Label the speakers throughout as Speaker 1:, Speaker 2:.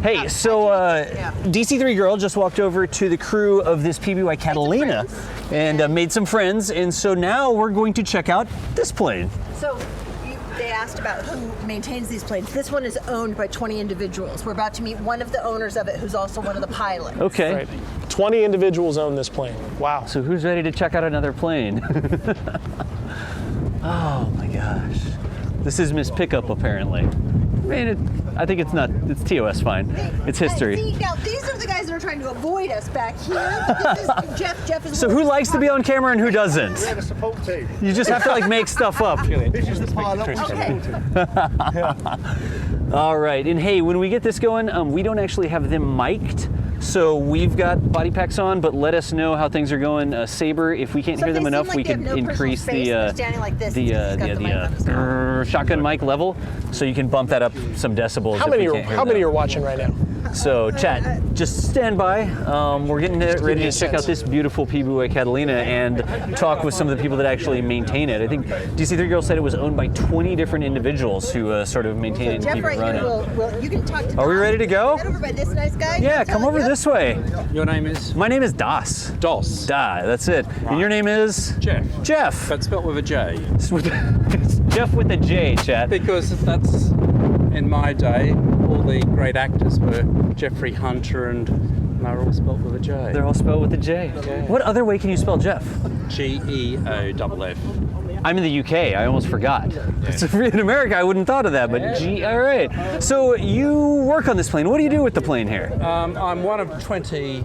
Speaker 1: Hey, so DC3 girl just walked over to the crew of this PBY Catalina and made some friends, and so now we're going to check out this plane.
Speaker 2: So they asked about who maintains these planes. This one is owned by 20 individuals. We're about to meet one of the owners of it, who's also one of the pilots.
Speaker 1: Okay.
Speaker 3: Right. 20 individuals own this plane. Wow.
Speaker 1: So who's ready to check out another plane? Oh my gosh. This is Miss Pickup, apparently. I mean, I think it's not, it's TOS fine. It's history.
Speaker 2: See, now these are the guys that are trying to avoid us back here. This is Jeff. Jeff is
Speaker 1: So who likes to be on camera and who doesn't?
Speaker 4: We have a support team.
Speaker 1: You just have to like make stuff up.
Speaker 4: This is the pilot.
Speaker 2: Okay.
Speaker 1: All right, and hey, when we get this going, we don't actually have them mic'd, so we've got body packs on, but let us know how things are going. Saber, if we can't hear them enough, we can increase the shotgun mic level, so you can bump that up some decibels.
Speaker 3: How many are watching right now?
Speaker 1: So chat, just stand by. We're getting ready to check out this beautiful PBY Catalina and talk with some of the people that actually maintain it. I think DC3 Girl said it was owned by 20 different individuals who sort of maintain it and
Speaker 2: Jeff
Speaker 1: keep
Speaker 2: right
Speaker 1: it running.
Speaker 2: here you can talk to
Speaker 1: Are we ready to go?
Speaker 2: Head over by this nice guy.
Speaker 1: Yeah, come over this way.
Speaker 5: Your name is?
Speaker 1: My name is Das.
Speaker 5: Dos.
Speaker 1: Da, that's it.
Speaker 5: Right.
Speaker 1: And your name is?
Speaker 5: Jeff.
Speaker 1: Jeff.
Speaker 5: But spelt with a J.
Speaker 1: It's Jeff with a J, chat.
Speaker 5: Because that's, in my day, all the great actors were Jeffrey Hunter and they're all spelt with a J.
Speaker 1: They're all spelled with a J.
Speaker 5: Yeah.
Speaker 1: What other way can you spell Jeff?
Speaker 5: G-E-O-F-F.
Speaker 1: I'm in the UK. I almost forgot. In America, I wouldn't thought of that, but G. All right. So you work on this plane. What do you do with the plane here?
Speaker 5: I'm one of 20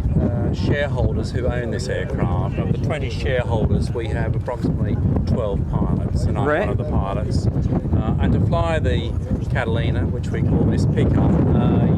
Speaker 5: shareholders who own this aircraft. Of the 20 shareholders, we have approximately 12 pilots, and I'm one of the pilots. And to fly the Catalina, which we call this pickup,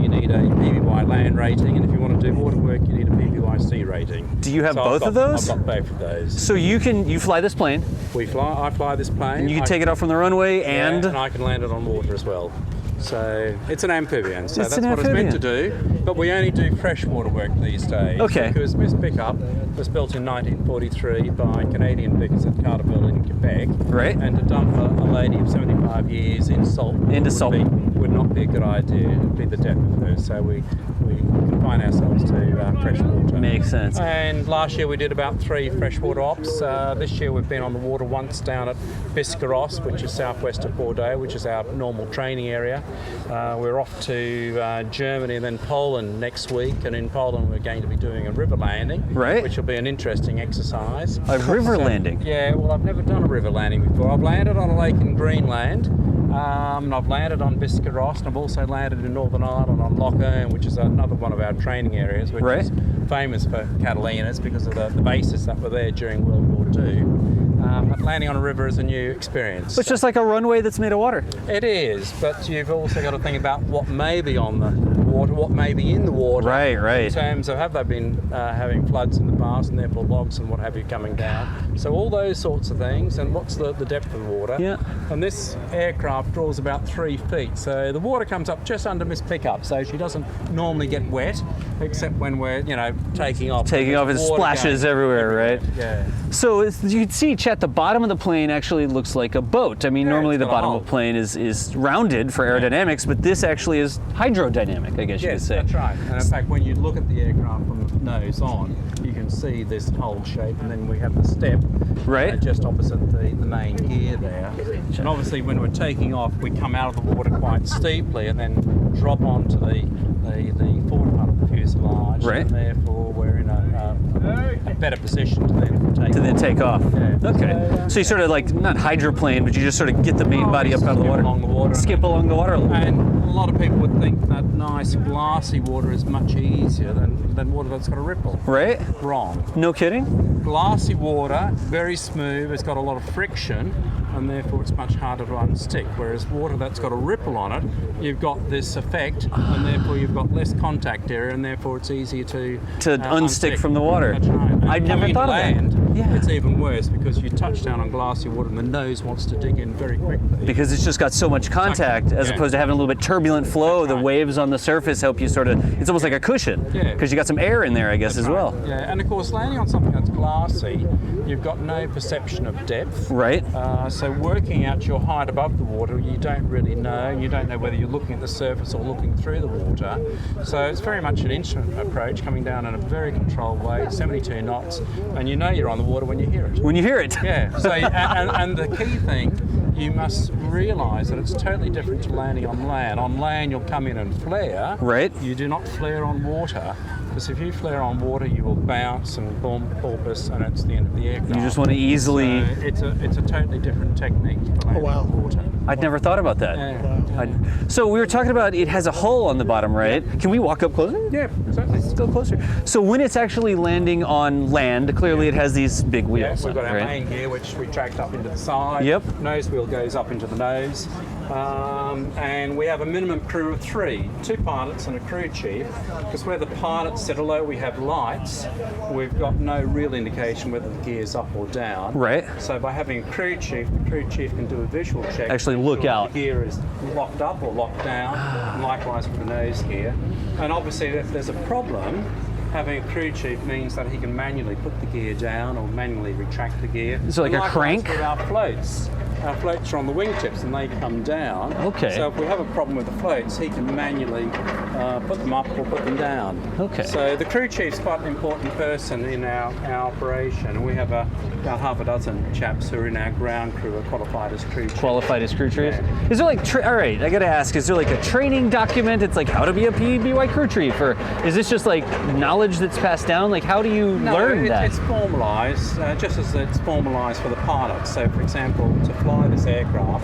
Speaker 5: you need a PBY land rating, and if you want to do water work, you need a PBY sea rating.
Speaker 1: Do you have both of those?
Speaker 5: I've got both of those.
Speaker 1: So you fly this plane.
Speaker 5: I fly this plane.
Speaker 1: And you can take it off from the runway and
Speaker 5: I can land it on water as well. So it's an amphibian, so
Speaker 1: It's
Speaker 5: that's
Speaker 1: an
Speaker 5: what it's meant
Speaker 1: amphibian.
Speaker 5: to do. But we only do freshwater work these days.
Speaker 1: Okay.
Speaker 5: Because this pickup was built in 1943 by Canadian pickers at Carterville in Quebec.
Speaker 1: Right.
Speaker 5: And to dump a lady of 75 years in salt would not be a good idea. It would be the death of her. So we confine ourselves to fresh water.
Speaker 1: Makes sense.
Speaker 5: And last year we did about 3 freshwater ops. This year we've been on the water once down at Biscarrosse, which is southwest of Bordeaux, which is our normal training area. We're off to Germany and then Poland next week, and in Poland we're going to be doing a river landing, which will be an interesting exercise.
Speaker 1: A river landing?
Speaker 5: Yeah, well, I've never done a river landing before. I've landed on a lake in Greenland, and I've landed on Biscarrosse, and I've also landed in Northern Ireland on Loch Earn, which is another one of our training areas, which is famous for Catalinas because of the bases that were there during World War II. But landing on a river is a new experience.
Speaker 1: It's just like a runway that's made of water.
Speaker 5: It is, but you've also got to think about what may be on the water, what may be in the water.
Speaker 1: Right.
Speaker 5: In terms of have they been having floods in the past and therefore logs and what have you coming down. So all those sorts of things, and what's the depth of the water.
Speaker 1: Yeah.
Speaker 5: And this aircraft draws about 3 feet. So the water comes up just under Miss Pickup, so she doesn't normally get wet, except when we're, taking off.
Speaker 1: Taking off, it splashes everywhere, right?
Speaker 5: Yeah.
Speaker 1: So you can see, chat, the bottom of the plane actually looks like a boat. I mean, normally the bottom of a plane is rounded for aerodynamics, but this actually is hydrodynamic, I guess you could say.
Speaker 5: Yes, that's right. And in fact, when you look at the aircraft from the nose on, you can see this whole shape, and then we have the step just opposite the main gear there. And obviously, when we're taking off, we come out of the water quite steeply and then drop onto the forward part of the fuselage, and therefore we're in a better position to then take off. Yeah.
Speaker 1: Okay. So you sort of like, not hydroplane, but you just sort of get the main body up out of the water.
Speaker 5: Along the water.
Speaker 1: Skip along the water a little bit.
Speaker 5: And a lot of people would think that nice glassy water is much easier than water that's got a ripple.
Speaker 1: Right?
Speaker 5: Wrong.
Speaker 1: No kidding?
Speaker 5: Glassy water, very smooth, it's got a lot of friction, and therefore it's much harder to unstick. Whereas water that's got a ripple on it, you've got this effect, and therefore you've got less contact area, and therefore it's easier to
Speaker 1: unstick from the water.
Speaker 5: That's right. And
Speaker 1: I'd never thought of that. Yeah.
Speaker 5: It's even worse because you touch down on glassy water and the nose wants to dig in very quickly.
Speaker 1: Because it's just got so much contact, as opposed to having a little bit turbulent flow. The waves on the surface help you sort of, it's almost like a cushion, because you got some air in there, I guess, as well.
Speaker 5: Yeah, and of course landing on something that's glassy, you've got no perception of depth.
Speaker 1: Right.
Speaker 5: So So working out your height above the water, you don't really know. You don't know whether you're looking at the surface or looking through the water. So it's very much an instrument approach, coming down in a very controlled way, 72 knots, and you know you're on the water when you hear it.
Speaker 1: When you hear it.
Speaker 5: Yeah. So and the key thing, you must realise that it's totally different to landing on land. On land, you'll come in and flare.
Speaker 1: Right.
Speaker 5: You do not flare on water. Because if you flare on water, you will bounce and boom, porpoise, and it's the end of the aircraft.
Speaker 1: You just want to easily...
Speaker 5: So it's a totally different technique for landing on water.
Speaker 1: I'd never thought about that.
Speaker 5: Yeah.
Speaker 1: So we were talking about it has a hull on the bottom, right? Can we walk up closer?
Speaker 5: Yeah, certainly.
Speaker 1: Let's go closer. So when it's actually landing on land, clearly it has these big wheels.
Speaker 5: We've got our
Speaker 1: right?
Speaker 5: main gear, which we tracked up into the side.
Speaker 1: Yep.
Speaker 5: Nose wheel goes up into the nose. And we have a minimum crew of 3, 2 pilots and a crew chief. Because where the pilots sit, although we have lights, we've got no real indication whether the gear's up or down.
Speaker 1: Right.
Speaker 5: So by having a crew chief, the crew chief can do a visual check.
Speaker 1: Actually look out.
Speaker 5: The gear is locked up or locked down, and likewise with the nose gear. And obviously if there's a problem, having a crew chief means that he can manually put the gear down or manually retract the gear.
Speaker 1: So like
Speaker 5: and
Speaker 1: a crank?
Speaker 5: with our floats. Our floats are on the wingtips and they come down.
Speaker 1: Okay.
Speaker 5: So if we have a problem with the floats, he can manually put them up or put them down.
Speaker 1: Okay.
Speaker 5: So the crew chief's quite an important person in our operation. And we have about half a dozen chaps who are in our ground crew are qualified as crew chiefs.
Speaker 1: Qualified as crew chiefs.
Speaker 5: Yeah.
Speaker 1: Is there like, all right, I gotta ask, is there like a training document? It's like how to be a PBY crew chief, or is this just like knowledge that's passed down? Like how do you learn that?
Speaker 5: It's formalised, just as it's formalised for the pilots. So for example, to fly this aircraft,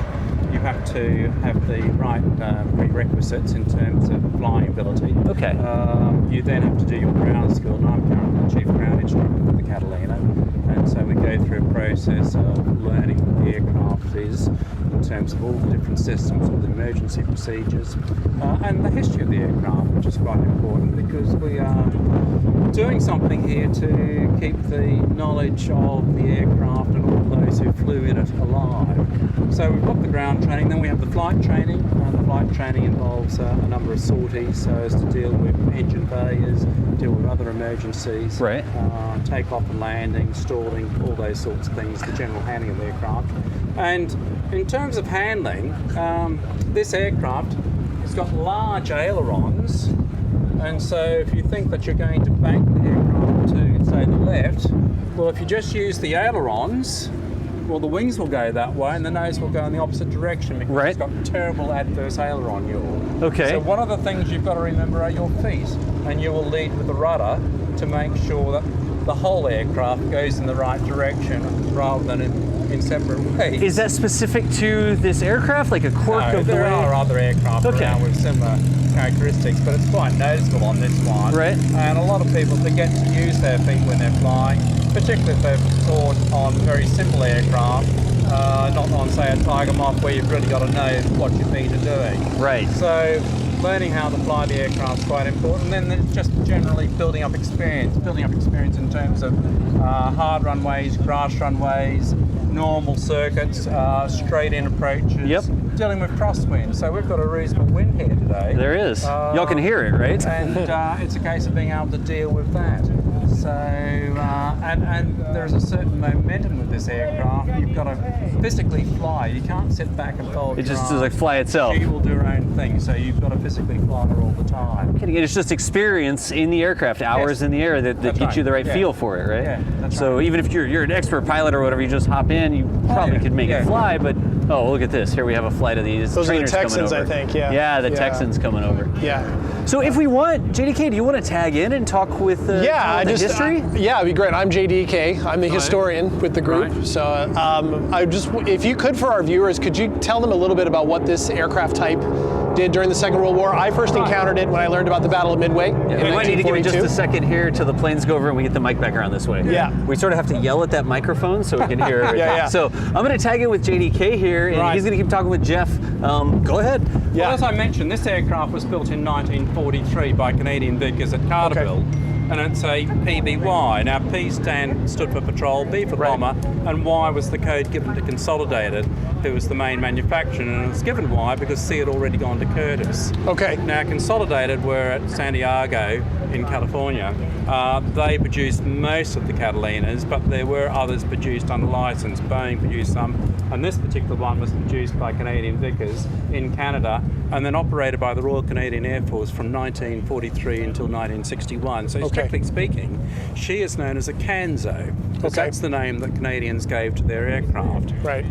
Speaker 5: you have to have the right prerequisites in terms of flying ability.
Speaker 1: Okay.
Speaker 5: You then have to do your ground school, and I'm currently the chief ground instructor for the Catalina, and so we go through a process of learning what the aircraft is in terms of all the different systems, all the emergency procedures, and the history of the aircraft, which is quite important because we are doing something here to keep the knowledge of the aircraft and all those who flew in it alive. So we've got the ground training, then we have the flight training. The flight training involves a number of sorties so as to deal with engine failures, deal with other emergencies,
Speaker 1: right.
Speaker 5: Takeoff and landing, stalling, all those sorts of things, the general handling of the aircraft. And in terms of handling, this aircraft has got large ailerons, and so if you think that you're going to bank the aircraft to, say, the left, well, if you just use the ailerons, well, the wings will go that way and the nose will go in the opposite direction because
Speaker 1: right.
Speaker 5: it's got terrible adverse aileron yaw.
Speaker 1: Okay.
Speaker 5: So one of the things you've got to remember are your feet, and you will lead with the rudder to make sure that the whole aircraft goes in the right direction rather than in separate ways.
Speaker 1: Is that specific to this aircraft, like a quirk of the way?
Speaker 5: There are other aircraft around with similar characteristics, but it's quite noticeable on this one.
Speaker 1: Right.
Speaker 5: And a lot of people forget to use their feet when they're flying, particularly if they've taught on very simple aircraft, not on, say, a Tiger Moth where you've really got to know what your feet are doing.
Speaker 1: Right.
Speaker 5: So learning how to fly the aircraft is quite important. And then just generally building up experience in terms of hard runways, grass runways, normal circuits, straight in approaches,
Speaker 1: yep.
Speaker 5: dealing with crosswind. So we've got a reasonable wind here today.
Speaker 1: There is. Y'all can hear it, right?
Speaker 5: And it's a case of being able to deal with that. So, and there's a certain momentum with this aircraft. You've got to physically fly. You can't sit back and fold
Speaker 1: It
Speaker 5: your
Speaker 1: just
Speaker 5: arms.
Speaker 1: like fly itself.
Speaker 5: She will do her own thing, so you've got to physically fly her all the time.
Speaker 1: It's just experience in the aircraft, hours in the air that get you the right feel for it, right?
Speaker 5: Yeah, that's
Speaker 1: so
Speaker 5: right.
Speaker 1: even if you're an expert pilot or whatever, you just hop in, you probably could make it fly, but oh, look at this. Here we have a flight of these
Speaker 3: Those
Speaker 1: trainers
Speaker 3: are the Texans,
Speaker 1: coming over.
Speaker 3: I think, yeah.
Speaker 1: Yeah, the Texans coming over.
Speaker 3: Yeah.
Speaker 1: So if we want, JDK, do you want to tag in and talk with the history?
Speaker 3: Yeah, it'd be great. I'm JDK. I'm the historian with the group.
Speaker 1: Right.
Speaker 3: So if you could, for our viewers, could you tell them a little bit about what this aircraft type did during the Second World War? I first encountered it when I learned about the Battle of Midway in
Speaker 1: We might need to give it
Speaker 3: 1942.
Speaker 1: just a second here till the planes go over and we get the mic back around this way.
Speaker 3: Yeah.
Speaker 1: We sort of have to yell at that microphone so we can hear everything.
Speaker 3: Yeah.
Speaker 1: So I'm going to tag in with JDK here, and he's going to keep talking with Jeff. Go ahead.
Speaker 3: Yeah.
Speaker 5: Well, as I mentioned, this aircraft was built in 1943 by Canadian Vickers at Carterville. And it's a PBY. Now, P stood for patrol, B for bomber, and Y was the code given to Consolidated, who was the main manufacturer. And it was given Y because C had already gone to Curtis.
Speaker 3: Okay.
Speaker 5: Now, Consolidated were at San Diego in California. They produced most of the Catalinas, but there were others produced under license. Boeing produced some, And this particular one was produced by Canadian Vickers in Canada and then operated by the Royal Canadian Air Force from 1943 until 1961. So strictly speaking, she is known as a Canzo, because that's the name that Canadians gave to their aircraft.
Speaker 3: Right.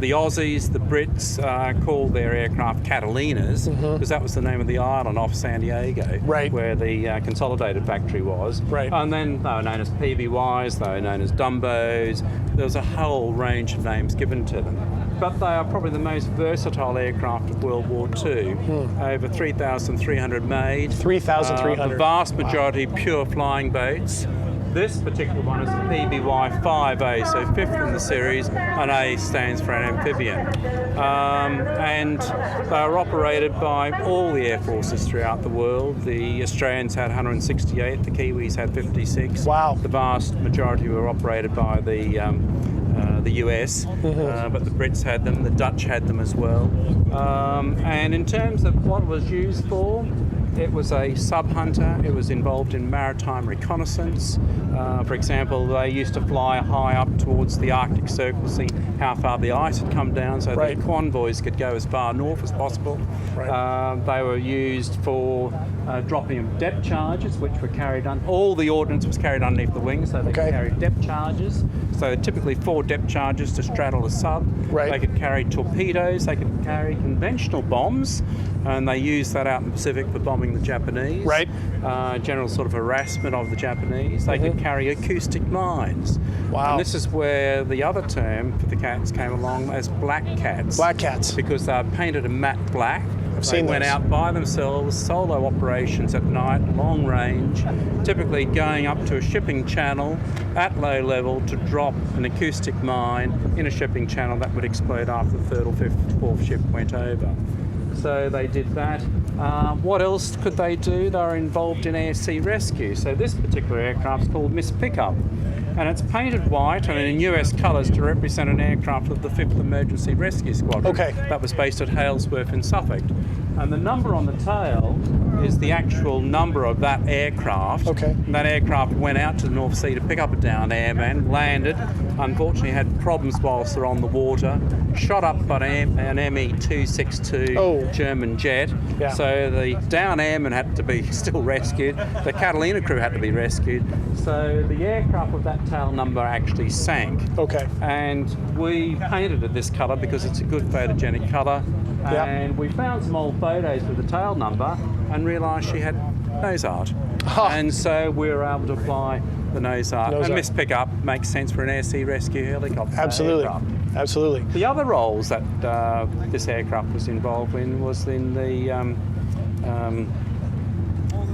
Speaker 5: The Aussies, the Brits called their aircraft Catalinas, because that was the name of the island off San Diego, where the Consolidated factory was.
Speaker 3: Right.
Speaker 5: And then they were known as PBYs, they were known as Dumbos. There was a whole range of names given to them. But they are probably the most versatile aircraft of World War II. Over 3,300 made.
Speaker 3: 3,300.
Speaker 5: The vast majority pure flying boats. This particular one is a PBY 5A, so fifth in the series, and A stands for an amphibian. And they are operated by all the air forces throughout the world. The Australians had 168, the Kiwis had 56.
Speaker 3: Wow.
Speaker 5: The vast majority were operated by the US, but the Brits had them, the Dutch had them as well. And in terms of what it was used for, it was a sub-hunter. It was involved in maritime reconnaissance. For example, they used to fly high up towards the Arctic Circle, see how far the ice had come down, so the convoys could go as far north as possible. They were used for dropping of depth charges, which were carried on. All the ordnance was carried underneath the wings, so they could carry depth charges. So typically 4 depth charges to straddle a sub. They could carry torpedoes. They could carry conventional bombs, and they used that out in the Pacific for bombing the Japanese. General sort of harassment of the Japanese. They could carry acoustic mines. And this is where the other term for the cats came along as black cats.
Speaker 3: Black cats.
Speaker 5: Because they were painted a matte black.
Speaker 3: They
Speaker 5: went out by themselves, solo operations at night, long range, typically going up to a shipping channel at low level to drop an acoustic mine in a shipping channel that would explode after the 3rd or 5th, 4th ship went over. So they did that. What else could they do? They were involved in air-sea rescue. So this particular aircraft is called Miss Pickup. And it's painted white and in US colours to represent an aircraft of the 5th Emergency Rescue Squadron. That was based at Halesworth in Suffolk. And the number on the tail is the actual number of that aircraft. And that aircraft went out to the North Sea to pick up a downed airman, landed, unfortunately had problems whilst they're on the water, shot up by an ME-262 German jet. So the downed airman had to be still rescued. The Catalina crew had to be rescued. So the aircraft with that tail number actually sank. And we painted it this colour because it's a good photogenic colour. And we found some old photos with the tail number and realised she had nose art. And so we were able to apply the nose art. And Miss Pickup makes sense for an air-sea rescue helicopter aircraft.
Speaker 3: Absolutely.
Speaker 5: The other roles that this aircraft was involved in was in the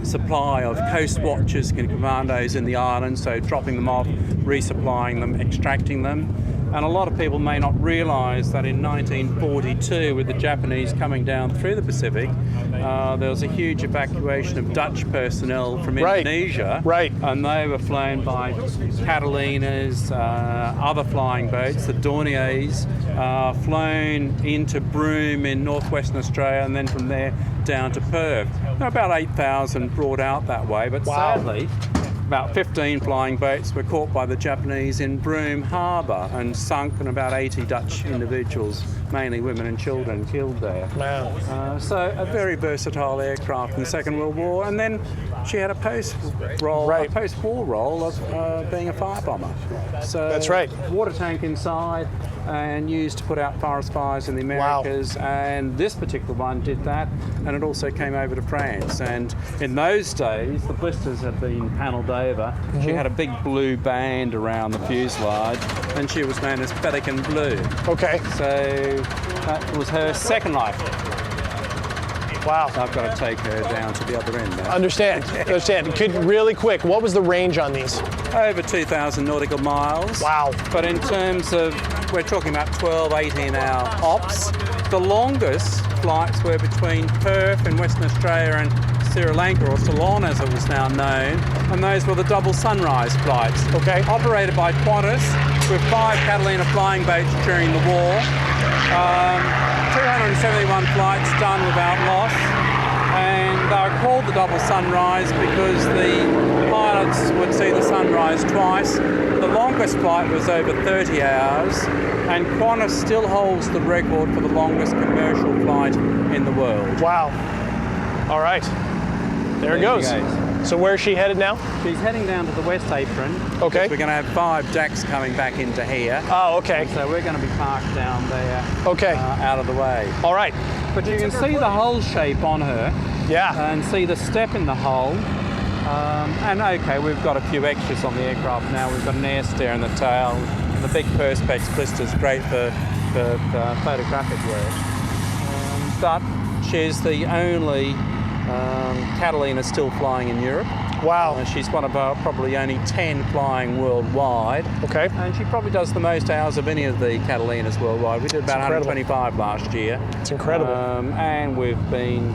Speaker 5: supply of coast watchers and commandos in the island, so dropping them off, resupplying them, extracting them. And a lot of people may not realise that in 1942, with the Japanese coming down through the Pacific, there was a huge evacuation of Dutch personnel from Indonesia. And they were flown by Catalinas, other flying boats, the Dorniers, flown into Broome in northwestern Australia, and then from there down to Perth. There were about 8,000 brought out that way, but sadly, about 15 flying boats were caught by the Japanese in Broome Harbour and sunk, and about 80 Dutch individuals, mainly women and children, killed there. So a very versatile aircraft in the Second World War. And then she had a post-war role of being a firebomber. So water tank inside and used to put out forest fires in the Americas. And this particular one did that, and it also came over to France. And in those days, the blisters had been panelled over. She had a big blue band around the fuselage, and she was known as Pelican Blue. So that was her second life. I've got to take her down to the other end now.
Speaker 3: Understand. Could really quick, what was the range on these?
Speaker 5: Over 2,000 nautical miles. But in terms of, we're talking about 12, 18-hour ops. The longest flights were between Perth in Western Australia and Sri Lanka, or Ceylon as it was now known, and those were the double sunrise flights. Operated by Qantas with 5 Catalina flying boats during the war. 271 flights done without loss, and they were called the double sunrise because the pilots would see the sunrise twice. The longest flight was over 30 hours, and Qantas still holds the record for the longest commercial flight in the world.
Speaker 3: Wow. All right. There it goes. So where's she headed now?
Speaker 5: She's heading down to the west apron.
Speaker 3: Okay.
Speaker 5: We're going to have 5 jacks coming back into here.
Speaker 3: Oh, okay.
Speaker 5: So we're going to be parked down there.
Speaker 3: Okay.
Speaker 5: Out of the way.
Speaker 3: All right.
Speaker 5: But you can see the hull shape on her.
Speaker 3: Yeah.
Speaker 5: And see the step in the hull. And okay, we've got a few extras on the aircraft now. We've got an air stair in the tail. The big perspex blister's great for photographic work. But she's the only Catalina still flying in Europe.
Speaker 3: Wow.
Speaker 5: She's one of our probably only 10 flying worldwide.
Speaker 3: Okay.
Speaker 5: And she probably does the most hours of any of the Catalinas worldwide. We did about 125 last year.
Speaker 3: It's incredible.
Speaker 5: And we've been,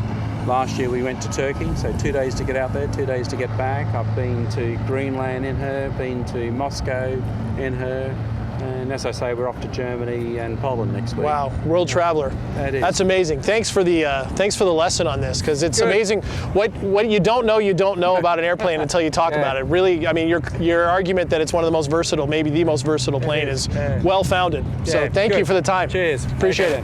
Speaker 5: last year we went to Turkey, so 2 days to get out there, 2 days to get back. I've been to Greenland in her, been to Moscow in her. And as I say, we're off to Germany and Poland next week.
Speaker 3: Wow, world traveler.
Speaker 5: That is.
Speaker 3: That's amazing. Thanks for the lesson on this, because it's amazing what you don't know about an airplane until you talk about it. Really, I mean, your argument that it's one of the most versatile, maybe the most versatile plane, is well founded. So thank you for the time.
Speaker 5: Cheers.
Speaker 3: Appreciate it.